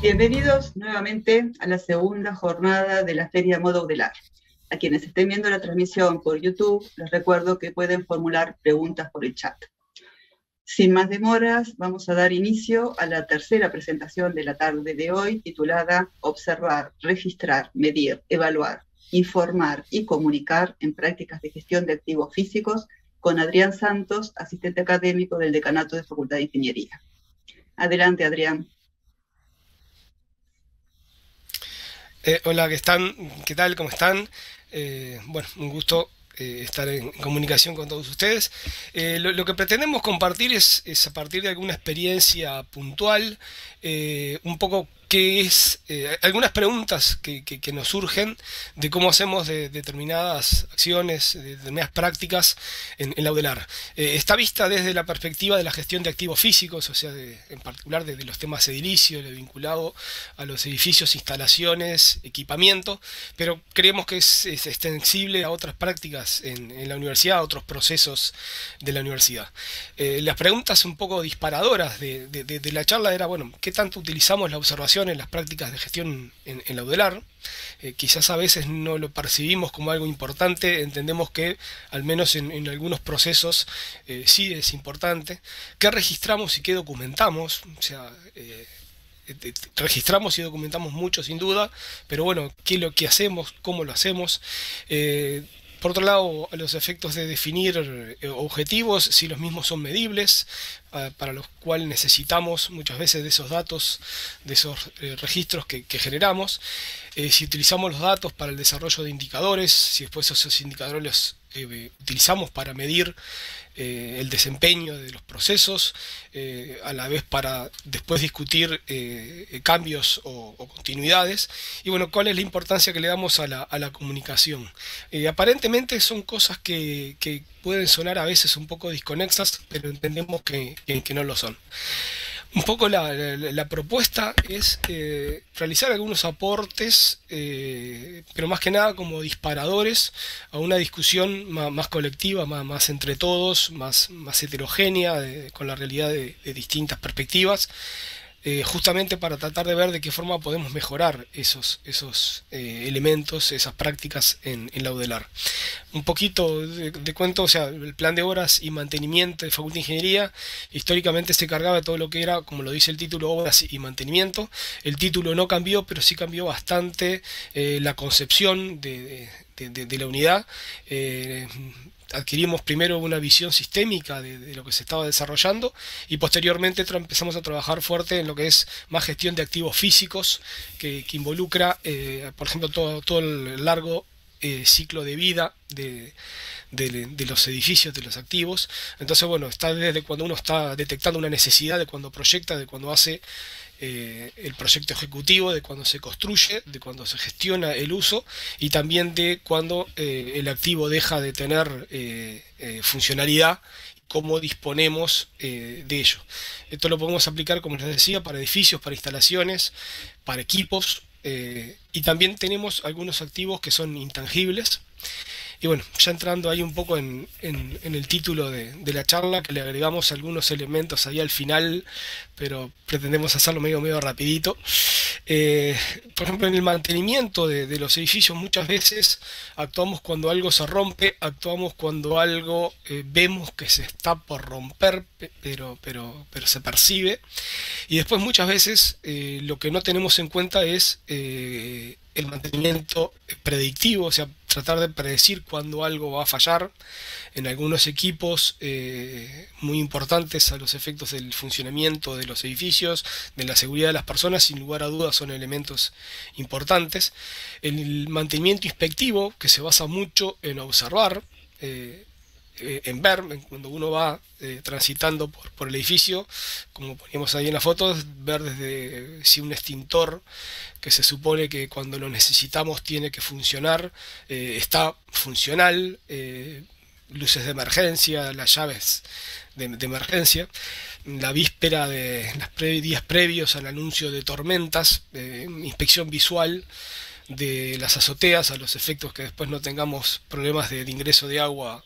Bienvenidos nuevamente a la segunda jornada de la Feria Modular. A quienes estén viendo la transmisión por YouTube, les recuerdo que pueden formular preguntas por el chat. Sin más demoras, vamos a dar inicio a la tercera presentación de la tarde de hoy, titulada Observar, registrar, medir, evaluar, informar y comunicar en prácticas de gestión de activos físicos, con Adrián Santos, asistente académico del Decanato de Facultad de Ingeniería. Adelante, Adrián. Hola, ¿qué están? ¿Qué tal? ¿Cómo están? Bueno, un gusto estar en comunicación con todos ustedes. Lo que pretendemos compartir es a partir de alguna experiencia puntual, un poco qué es, algunas preguntas que nos surgen de cómo hacemos determinadas acciones, de determinadas prácticas en la UDELAR. Está vista desde la perspectiva de la gestión de activos físicos, o sea, en particular de los temas edilicios, vinculado a los edificios, instalaciones, equipamiento, pero creemos que es extensible a otras prácticas en la universidad, a otros procesos de la universidad. Las preguntas un poco disparadoras de la charla era, bueno, ¿qué tanto utilizamos la observación en las prácticas de gestión en la UDELAR? Quizás a veces no lo percibimos como algo importante, entendemos que al menos en algunos procesos sí es importante. ¿Qué registramos y qué documentamos? O sea, registramos y documentamos mucho sin duda, pero bueno, ¿qué es lo que hacemos? ¿Cómo lo hacemos? Por otro lado, a los efectos de definir objetivos, si los mismos son medibles, para los cuales necesitamos muchas veces de esos datos, de esos registros que generamos, si utilizamos los datos para el desarrollo de indicadores, si después esos indicadores los utilizamos para medir el desempeño de los procesos, a la vez para después discutir cambios o continuidades, y bueno, cuál es la importancia que le damos a la comunicación. Aparentemente son cosas que pueden sonar a veces un poco desconexas, pero entendemos que no lo son. Un poco la propuesta es realizar algunos aportes, pero más que nada como disparadores a una discusión más colectiva, más entre todos, más heterogénea, con la realidad de distintas perspectivas, justamente para tratar de ver de qué forma podemos mejorar esos elementos, esas prácticas en la UDELAR. Un poquito de cuento, o sea, el plan de obras y mantenimiento de Facultad de Ingeniería históricamente se cargaba de todo lo que era, como lo dice el título, obras y mantenimiento. El título no cambió, pero sí cambió bastante la concepción de la unidad. Adquirimos primero una visión sistémica de lo que se estaba desarrollando y posteriormente empezamos a trabajar fuerte en lo que es más gestión de activos físicos que involucra, por ejemplo, todo el largo ciclo de vida de los edificios, de los activos. Entonces, bueno, está desde cuando uno está detectando una necesidad, de cuando proyecta, de cuando hace el proyecto ejecutivo, de cuando se construye, de cuando se gestiona el uso y también de cuando el activo deja de tener funcionalidad, cómo disponemos de ello. Esto lo podemos aplicar, como les decía, para edificios, para instalaciones, para equipos, y también tenemos algunos activos que son intangibles. Y bueno, ya entrando ahí un poco en el título de la charla, que le agregamos algunos elementos ahí al final, pero pretendemos hacerlo medio rapidito. Eh, por ejemplo, en el mantenimiento de los edificios muchas veces actuamos cuando algo se rompe, actuamos cuando algo vemos que se está por romper, pero se percibe. Y después muchas veces lo que no tenemos en cuenta es el mantenimiento predictivo, o sea, tratar de predecir cuándo algo va a fallar. En algunos equipos muy importantes a los efectos del funcionamiento de los edificios, de la seguridad de las personas, sin lugar a dudas son elementos importantes. El mantenimiento inspectivo, que se basa mucho en observar, en ver, cuando uno va transitando por el edificio, como poníamos ahí en las fotos, ver desde si un extintor que se supone que cuando lo necesitamos tiene que funcionar, está funcional, luces de emergencia, las llaves de emergencia, la víspera de días previos al anuncio de tormentas, inspección visual de las azoteas a los efectos que después no tengamos problemas de ingreso de agua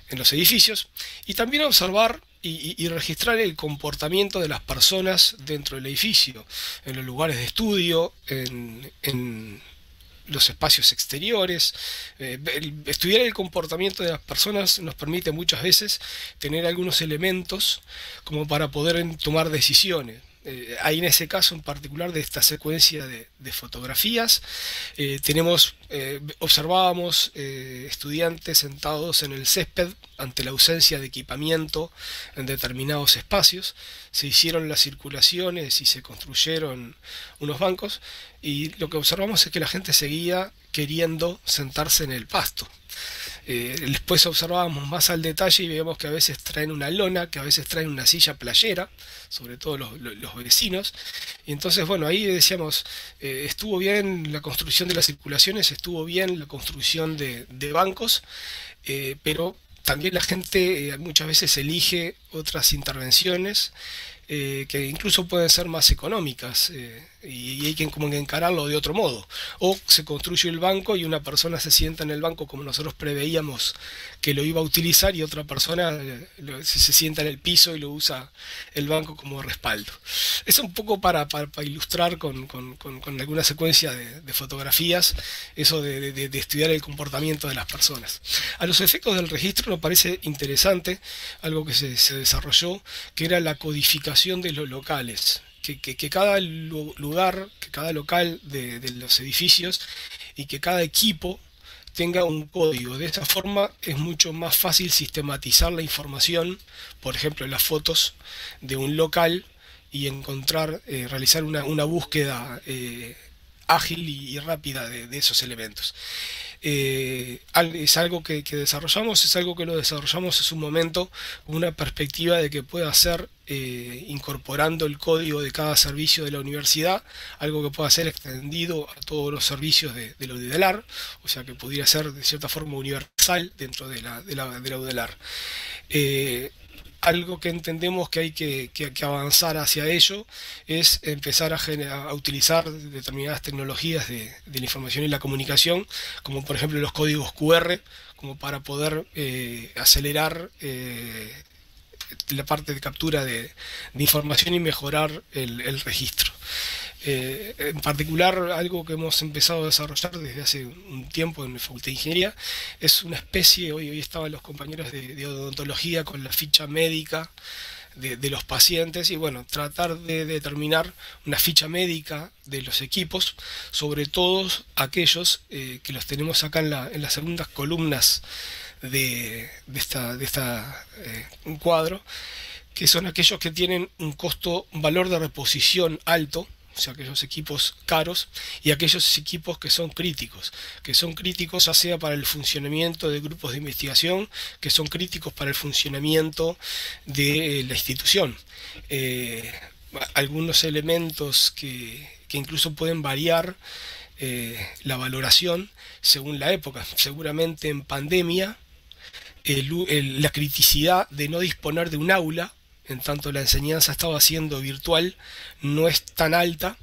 en los edificios, y también observar y registrar el comportamiento de las personas dentro del edificio, en los lugares de estudio, en los espacios exteriores. Estudiar el comportamiento de las personas nos permite muchas veces tener algunos elementos como para poder tomar decisiones. Ahí en ese caso en particular de esta secuencia de fotografías, observábamos estudiantes sentados en el césped ante la ausencia de equipamiento en determinados espacios. Se hicieron las circulaciones y se construyeron unos bancos, y lo que observamos es que la gente seguía queriendo sentarse en el pasto. Después observábamos más al detalle y veíamos que a veces traen una lona, que a veces traen una silla playera, sobre todo los vecinos. Y entonces, bueno, ahí decíamos, estuvo bien la construcción de las circulaciones, estuvo bien la construcción de bancos, pero también la gente muchas veces elige otras intervenciones que incluso pueden ser más económicas, y hay que como que encararlo de otro modo. O se construye el banco y una persona se sienta en el banco como nosotros preveíamos que lo iba a utilizar, y otra persona se sienta en el piso y lo usa el banco como respaldo. Es un poco para ilustrar con alguna secuencia de fotografías eso de estudiar el comportamiento de las personas. A los efectos del registro nos parece interesante algo que se desarrolló, que era la codificación de los locales. Que cada lugar, que cada local de los edificios y que cada equipo tenga un código. De esta forma es mucho más fácil sistematizar la información, por ejemplo en las fotos de un local, y encontrar, realizar una búsqueda ágil y rápida de esos elementos. Es algo que desarrollamos, es algo que lo desarrollamos en su momento con una perspectiva de que pueda ser incorporando el código de cada servicio de la universidad, algo que pueda ser extendido a todos los servicios de la UDELAR, o sea que pudiera ser de cierta forma universal dentro de la UDELAR. Algo que entendemos que hay que avanzar hacia ello es empezar a utilizar determinadas tecnologías de la información y la comunicación, como por ejemplo los códigos QR, como para poder acelerar la parte de captura de información y mejorar el registro. En particular, algo que hemos empezado a desarrollar desde hace un tiempo en la Facultad de Ingeniería es una especie, hoy estaban los compañeros de odontología con la ficha médica de los pacientes, y bueno, tratar de determinar una ficha médica de los equipos, sobre todo aquellos que los tenemos acá en las segundas columnas de un cuadro, que son aquellos que tienen un valor de reposición alto, o sea, aquellos equipos caros, y aquellos equipos que son críticos ya sea para el funcionamiento de grupos de investigación, que son críticos para el funcionamiento de la institución. Algunos elementos que incluso pueden variar la valoración según la época. Seguramente en pandemia, la criticidad de no disponer de un aula, en tanto la enseñanza estaba siendo virtual, no es tan alta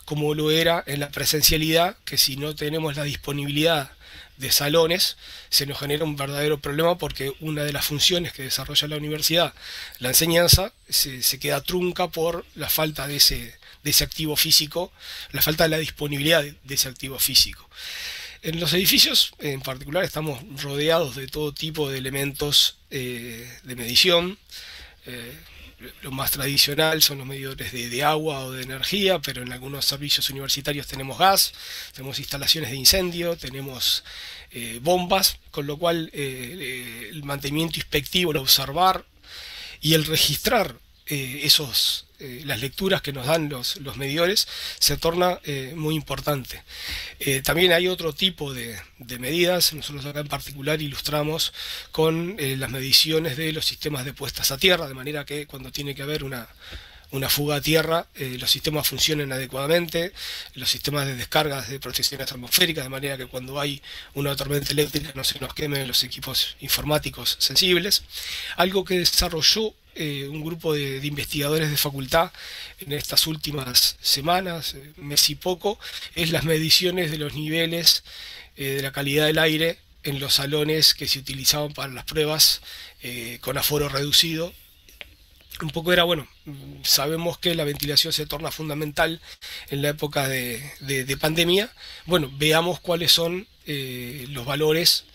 como lo era en la presencialidad, que si no tenemos la disponibilidad de salones, se nos genera un verdadero problema, porque una de las funciones que desarrolla la universidad, la enseñanza, se queda trunca por la falta de ese activo físico, la falta de la disponibilidad de ese activo físico. En los edificios en particular estamos rodeados de todo tipo de elementos de medición. Lo más tradicional son los medidores de agua o de energía, pero en algunos servicios universitarios tenemos gas, tenemos instalaciones de incendio, tenemos bombas, con lo cual el mantenimiento inspectivo, el observar y el registrar las lecturas que nos dan los medidores se torna muy importante. También hay otro tipo de medidas. Nosotros acá en particular ilustramos con las mediciones de los sistemas de puestas a tierra, de manera que cuando tiene que haber una fuga a tierra, los sistemas funcionen adecuadamente, los sistemas de descargas de protecciones atmosféricas, de manera que cuando hay una tormenta eléctrica no se nos quemen los equipos informáticos sensibles. Algo que desarrolló un grupo de investigadores de facultad en estas últimas semanas, mes y poco, es las mediciones de los niveles de la calidad del aire en los salones que se utilizaban para las pruebas con aforo reducido. Un poco era, bueno, sabemos que la ventilación se torna fundamental en la época de pandemia. Bueno, veamos cuáles son los valores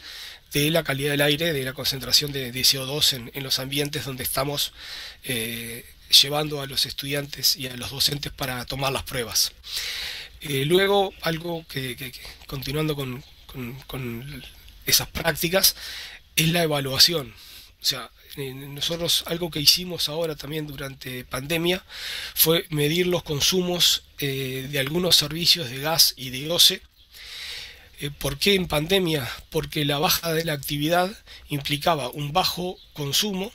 de la calidad del aire, de la concentración de CO2 en los ambientes donde estamos llevando a los estudiantes y a los docentes para tomar las pruebas. Luego, algo continuando con esas prácticas, es la evaluación. O sea, nosotros algo que hicimos ahora también durante pandemia fue medir los consumos de algunos servicios de gas y de OCE. ¿Por qué en pandemia? Porque la baja de la actividad implicaba un bajo consumo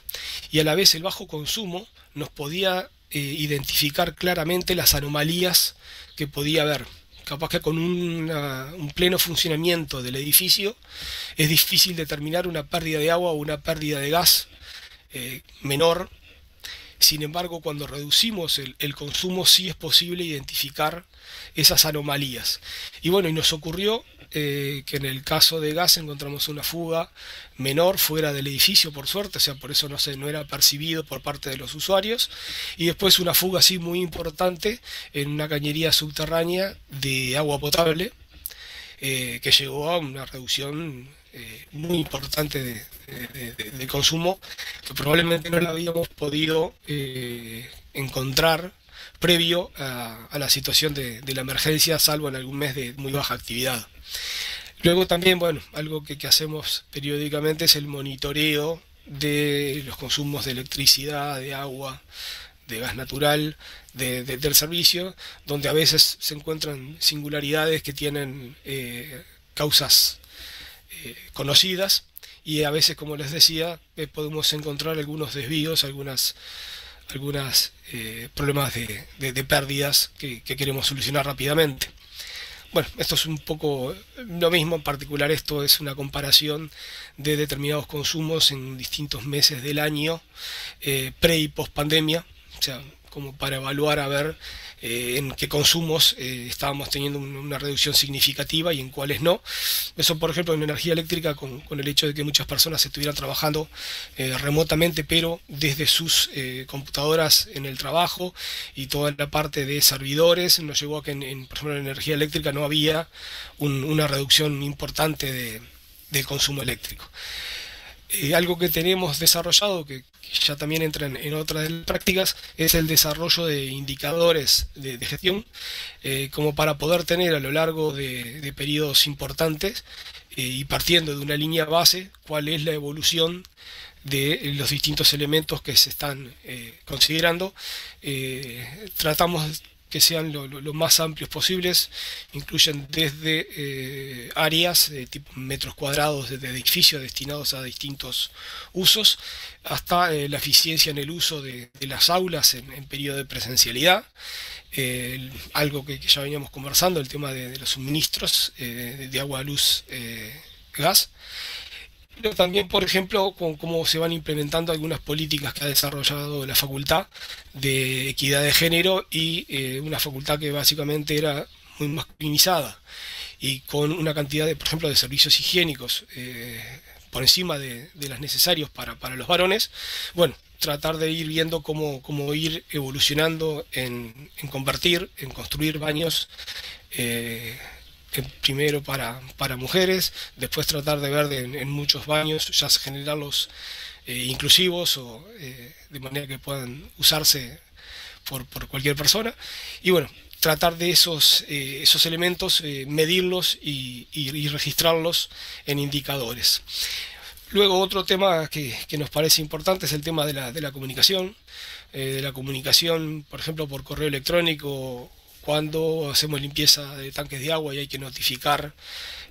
y a la vez el bajo consumo nos podía identificar claramente las anomalías que podía haber. Capaz que con un pleno funcionamiento del edificio es difícil determinar una pérdida de agua o una pérdida de gas menor. Sin embargo, cuando reducimos el consumo sí es posible identificar esas anomalías. Y bueno, y nos ocurrió que en el caso de gas encontramos una fuga menor fuera del edificio, por suerte, o sea, por eso no era percibido por parte de los usuarios. Y después una fuga sí muy importante en una cañería subterránea de agua potable, que llegó a una reducción muy importante de consumo, que probablemente no la habíamos podido encontrar previo a la situación de la emergencia, salvo en algún mes de muy baja actividad. Luego también, bueno, algo que hacemos periódicamente es el monitoreo de los consumos de electricidad, de agua, de gas natural, del servicio, donde a veces se encuentran singularidades que tienen causas conocidas, y a veces, como les decía, podemos encontrar algunos desvíos, algunos problemas de pérdidas que queremos solucionar rápidamente. Bueno, esto es un poco lo mismo, en particular esto es una comparación de determinados consumos en distintos meses del año, pre y post pandemia, o sea, como para evaluar a ver en qué consumos estábamos teniendo una reducción significativa y en cuáles no. Eso, por ejemplo, en energía eléctrica, con el hecho de que muchas personas estuvieran trabajando remotamente, pero desde sus computadoras en el trabajo, y toda la parte de servidores, nos llevó a que, por ejemplo, en energía eléctrica no había una reducción importante del consumo eléctrico. Algo que tenemos desarrollado, que ya también entra en otras de las prácticas, es el desarrollo de indicadores de gestión, como para poder tener a lo largo de periodos importantes y partiendo de una línea base, cuál es la evolución de los distintos elementos que se están considerando. Tratamos que sean lo más amplios posibles, incluyen desde áreas de tipo metros cuadrados de edificios destinados a distintos usos, hasta la eficiencia en el uso de las aulas en periodo de presencialidad, algo que ya veníamos conversando, el tema de los suministros de agua, luz, gas. Pero también, por ejemplo, con cómo se van implementando algunas políticas que ha desarrollado la facultad de equidad de género, y una facultad que básicamente era muy masculinizada y con una cantidad por ejemplo, de servicios higiénicos por encima de los necesarios para los varones. Bueno, tratar de ir viendo cómo ir evolucionando en convertir, en construir baños primero para mujeres, después tratar de ver en muchos baños ya generarlos inclusivos, o de manera que puedan usarse por cualquier persona, y bueno, tratar de esos elementos, medirlos y registrarlos en indicadores. Luego, otro tema que nos parece importante es el tema de la comunicación, por ejemplo, por correo electrónico, cuando hacemos limpieza de tanques de agua y hay que notificar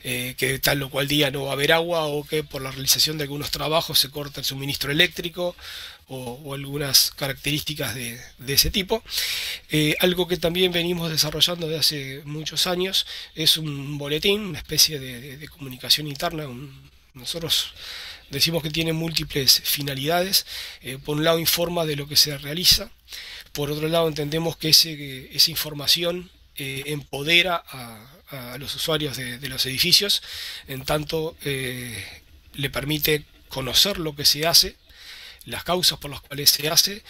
que tal o cual día no va a haber agua, o que por la realización de algunos trabajos se corta el suministro eléctrico, o algunas características de ese tipo. Algo que también venimos desarrollando desde hace muchos años es un boletín, una especie de comunicación interna. Nosotros decimos que tiene múltiples finalidades. Por un lado, informa de lo que se realiza. Por otro lado, entendemos que esa información empodera a los usuarios de los edificios, en tanto le permite conocer lo que se hace, las causas por las cuales se hace,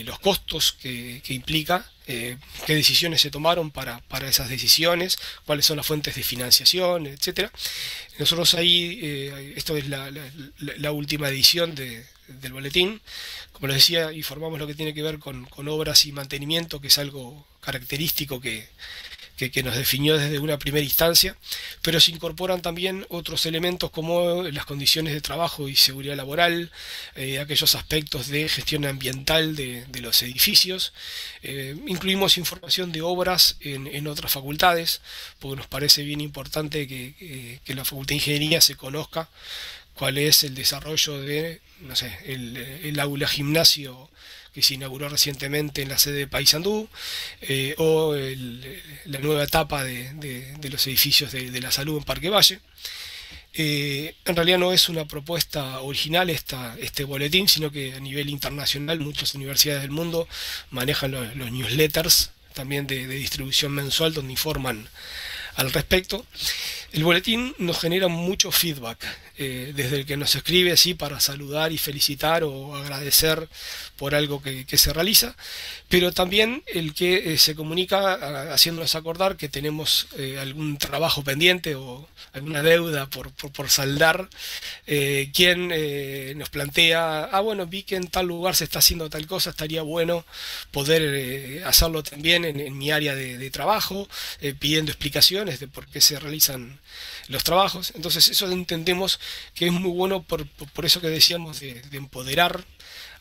los costos que implica, qué decisiones se tomaron para esas decisiones, cuáles son las fuentes de financiación, etcétera. Nosotros ahí, esto es la última edición del boletín. Como les decía, informamos lo que tiene que ver con obras y mantenimiento, que es algo característico que nos definió desde una primera instancia, pero se incorporan también otros elementos como las condiciones de trabajo y seguridad laboral, aquellos aspectos de gestión ambiental de los edificios. Incluimos información de obras en otras facultades, porque nos parece bien importante que la Facultad de Ingeniería se conozca cuál es el desarrollo de, no sé, el aula gimnasio que se inauguró recientemente en la sede de Paysandú, o la nueva etapa de los edificios de la salud en Parque Valle. En realidad no es una propuesta original este boletín, sino que a nivel internacional muchas universidades del mundo manejan los newsletters también de distribución mensual donde informan al respecto. El boletín nos genera mucho feedback, desde el que nos escribe así para saludar y felicitar o agradecer por algo que se realiza, pero también el que se comunica haciéndonos acordar que tenemos algún trabajo pendiente o alguna deuda por saldar, quien nos plantea, bueno, vi que en tal lugar se está haciendo tal cosa, estaría bueno poder hacerlo también en mi área de trabajo, pidiendo explicaciones de por qué se realizan los trabajos. Entonces eso entendemos que es muy bueno por eso que decíamos de empoderar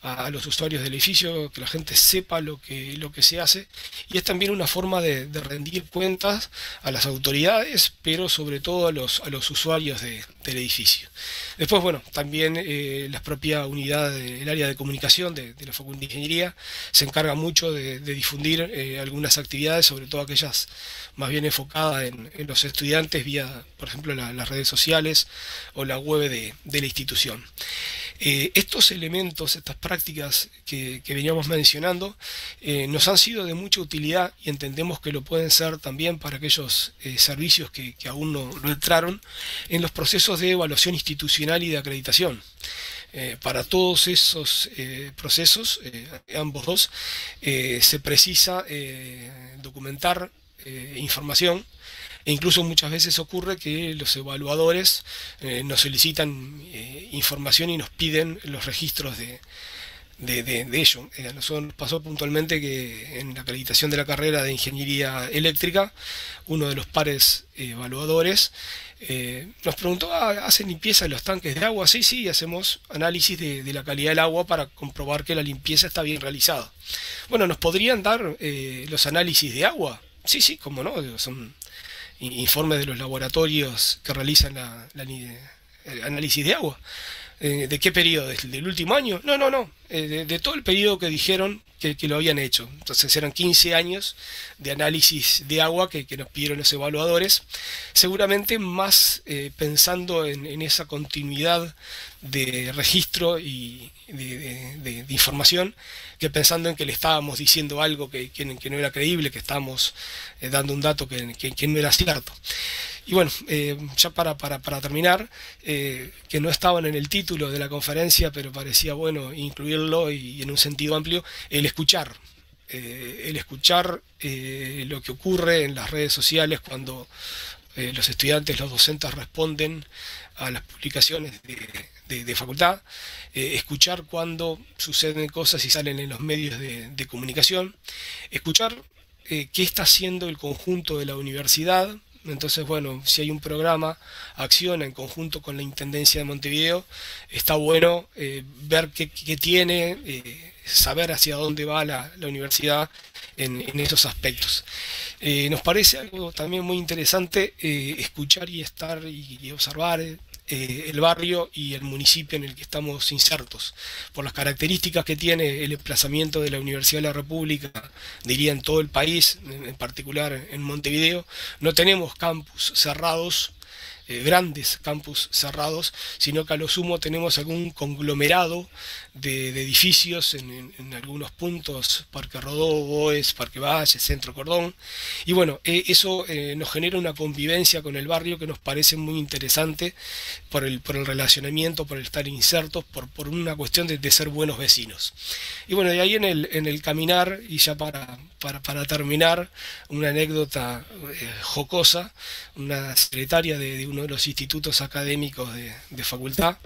a los usuarios del edificio, que la gente sepa lo que se hace, y es también una forma de rendir cuentas a las autoridades, pero sobre todo a los usuarios del edificio. Después, bueno, también la propia unidad, el área de comunicación de la Facultad de Ingeniería se encarga mucho de difundir algunas actividades, sobre todo aquellas más bien enfocadas en los estudiantes vía, por ejemplo, las redes sociales o la web de la institución. Estos elementos, estas prácticas que veníamos mencionando, nos han sido de mucha utilidad y entendemos que lo pueden ser también para aquellos servicios que aún no entraron en los procesos de evaluación institucional y de acreditación. Para todos esos procesos, ambos dos, se precisa documentar información. E incluso muchas veces ocurre que los evaluadores nos solicitan información y nos piden los registros de ello. A nosotros nos pasó puntualmente que en la acreditación de la carrera de Ingeniería Eléctrica, uno de los pares evaluadores nos preguntó, ¿hacen limpieza de los tanques de agua? Sí, sí, hacemos análisis de la calidad del agua para comprobar que la limpieza está bien realizada. Bueno, ¿nos podrían dar los análisis de agua? Sí, sí, cómo no, son informes de los laboratorios que realizan el análisis de agua. ¿De qué periodo? ¿Del último año? No, no, no. De todo el periodo que dijeron que lo habían hecho. Entonces eran 15 años de análisis de agua que nos pidieron los evaluadores. Seguramente más pensando en esa continuidad de registro y de información, que pensando en que le estábamos diciendo algo que no era creíble, que estábamos dando un dato que no era cierto. Y bueno, ya para terminar, que no estaban en el título de la conferencia, pero parecía bueno incluirlo y en un sentido amplio, el escuchar. Lo que ocurre en las redes sociales cuando los estudiantes, los docentes responden a las publicaciones de facultad, escuchar cuando suceden cosas y salen en los medios de comunicación, escuchar qué está haciendo el conjunto de la universidad. Entonces, bueno, si hay un programa, acciona en conjunto con la Intendencia de Montevideo, está bueno ver qué tiene, saber hacia dónde va la universidad en esos aspectos. Nos parece algo también muy interesante escuchar y estar y observar el barrio y el municipio en el que estamos insertos, por las características que tiene el emplazamiento de la Universidad de la República, diría en todo el país, en particular en Montevideo. No tenemos campus cerrados grandes campus cerrados, sino que a lo sumo tenemos algún conglomerado de edificios en algunos puntos, Parque Rodó, Boes, Parque Valle, Centro Cordón, y bueno, eso nos genera una convivencia con el barrio que nos parece muy interesante por el relacionamiento, por el estar insertos, por una cuestión de ser buenos vecinos. Y bueno, de ahí en el caminar, y ya para terminar, una anécdota jocosa, una secretaria de uno de los institutos académicos de facultad,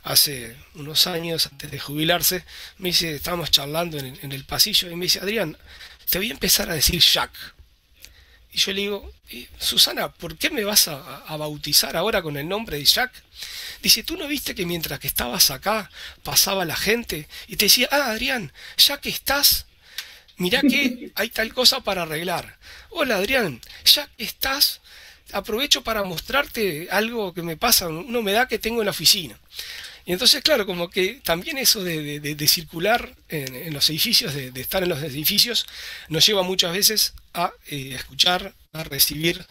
hace unos años, antes de jubilarse, me dice, estábamos charlando en el pasillo, y me dice, Adrián, te voy a empezar a decir Jack. Y yo le digo, Susana, ¿por qué me vas a bautizar ahora con el nombre de Jack? Dice, ¿tú no viste que mientras que estabas acá pasaba la gente y te decía, Adrián, ya que estás, mirá que hay tal cosa para arreglar? Hola Adrián, ya que estás, aprovecho para mostrarte algo que me pasa, una humedad que tengo en la oficina. Y entonces, claro, como que también eso de circular en los edificios, de estar en los edificios, nos lleva muchas veces a escuchar, a recibir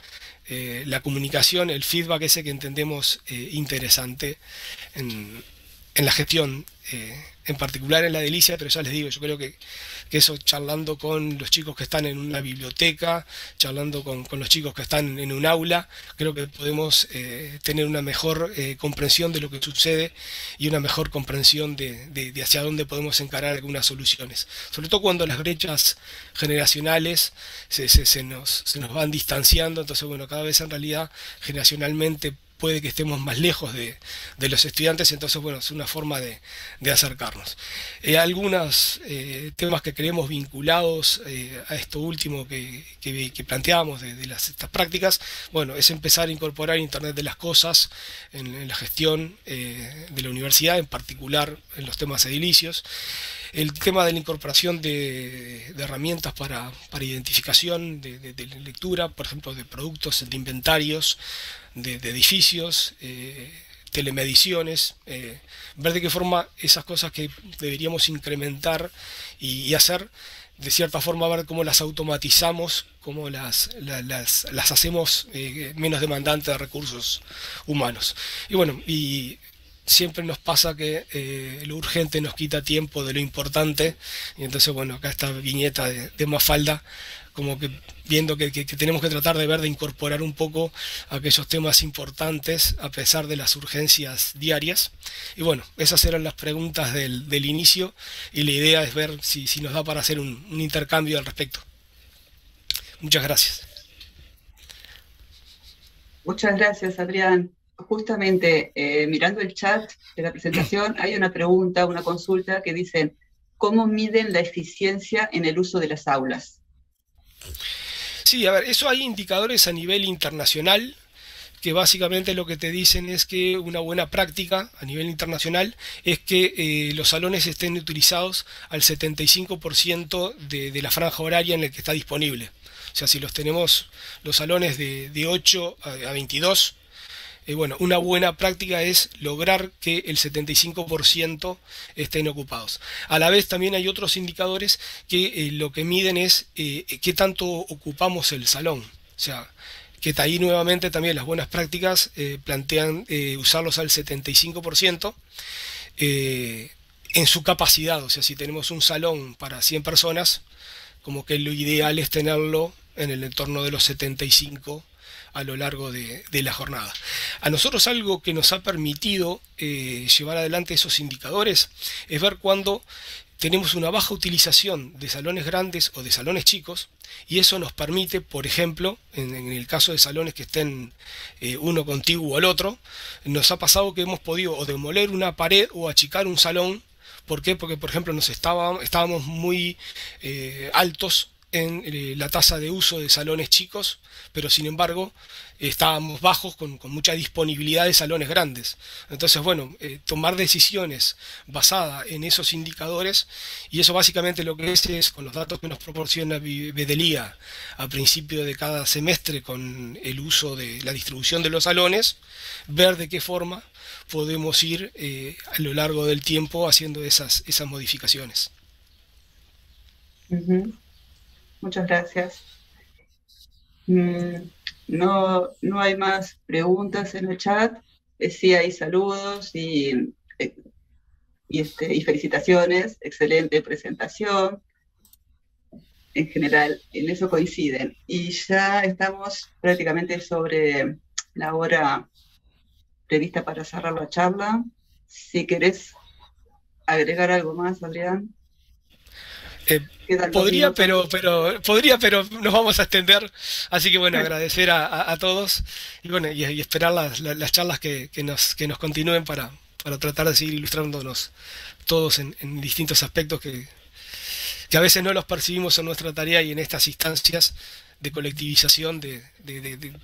la comunicación, el feedback ese que entendemos interesante en, en la gestión, en particular en la Delicia, pero ya les digo, yo creo que eso charlando con los chicos que están en una biblioteca, charlando con los chicos que están en un aula, creo que podemos tener una mejor comprensión de lo que sucede y una mejor comprensión de hacia dónde podemos encarar algunas soluciones. Sobre todo cuando las brechas generacionales se nos van distanciando, entonces bueno, cada vez en realidad generacionalmente puede que estemos más lejos de los estudiantes, entonces bueno, es una forma de acercarnos. Algunos temas que creemos vinculados a esto último que planteábamos estas prácticas, bueno, es empezar a incorporar Internet de las Cosas en la gestión de la universidad, en particular en los temas edilicios. El tema de la incorporación de herramientas para identificación de lectura, por ejemplo, de productos, de inventarios, de edificios, telemediciones, ver de qué forma esas cosas que deberíamos incrementar y hacer, de cierta forma ver cómo las automatizamos, cómo las hacemos menos demandantes de recursos humanos. Y bueno, y siempre nos pasa que lo urgente nos quita tiempo de lo importante, y entonces bueno, acá esta viñeta de Mafalda, como que viendo que tenemos que tratar de ver de incorporar un poco aquellos temas importantes a pesar de las urgencias diarias. Y bueno, esas eran las preguntas del inicio, y la idea es ver si nos da para hacer un intercambio al respecto. Muchas gracias. Muchas gracias, Adrián. Justamente mirando el chat de la presentación, hay una pregunta, una consulta que dicen, ¿cómo miden la eficiencia en el uso de las aulas? Sí, a ver, eso hay indicadores a nivel internacional que básicamente lo que te dicen es que una buena práctica a nivel internacional es que los salones estén utilizados al 75% de la franja horaria en la que está disponible. O sea, si los tenemos los salones de 8 a 22, bueno, una buena práctica es lograr que el 75% estén ocupados. A la vez también hay otros indicadores que lo que miden es qué tanto ocupamos el salón. O sea, que ahí nuevamente también las buenas prácticas plantean usarlos al 75% en su capacidad. O sea, si tenemos un salón para 100 personas, como que lo ideal es tenerlo en el entorno de los 75 a lo largo de la jornada. A nosotros algo que nos ha permitido llevar adelante esos indicadores es ver cuando tenemos una baja utilización de salones grandes o de salones chicos, y eso nos permite, por ejemplo, en el caso de salones que estén uno contiguo al otro, nos ha pasado que hemos podido o demoler una pared o achicar un salón. ¿Por qué? Porque, por ejemplo, estábamos muy altos en la tasa de uso de salones chicos, pero sin embargo estábamos bajos con mucha disponibilidad de salones grandes. Entonces, bueno, tomar decisiones basadas en esos indicadores, y eso básicamente lo que es con los datos que nos proporciona Bedelía a principio de cada semestre con el uso de la distribución de los salones, ver de qué forma podemos ir a lo largo del tiempo haciendo esas modificaciones. Muchas gracias. No hay más preguntas en el chat. Sí hay saludos y felicitaciones. Excelente presentación. En general, en eso coinciden. Y ya estamos prácticamente sobre la hora prevista para cerrar la charla. Si querés agregar algo más, Adrián, Eh, quedan dos podría, minutos. pero nos vamos a extender. Así que bueno, agradecer a todos y bueno, y esperar las charlas que nos continúen para tratar de seguir ilustrándonos todos en distintos aspectos que a veces no los percibimos en nuestra tarea y en estas instancias de colectivización de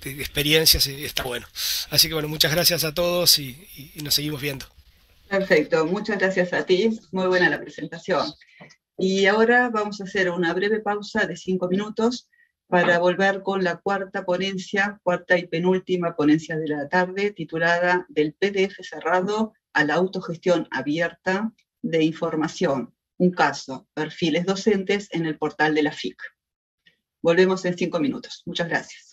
experiencias está bueno. Así que bueno, muchas gracias a todos y nos seguimos viendo. Perfecto, muchas gracias a ti. Muy buena la presentación. Y ahora vamos a hacer una breve pausa de 5 minutos para volver con la cuarta y penúltima ponencia de la tarde, titulada Del PDF cerrado a la autogestión abierta de información, un caso, perfiles docentes en el portal de la FIC. Volvemos en 5 minutos. Muchas gracias.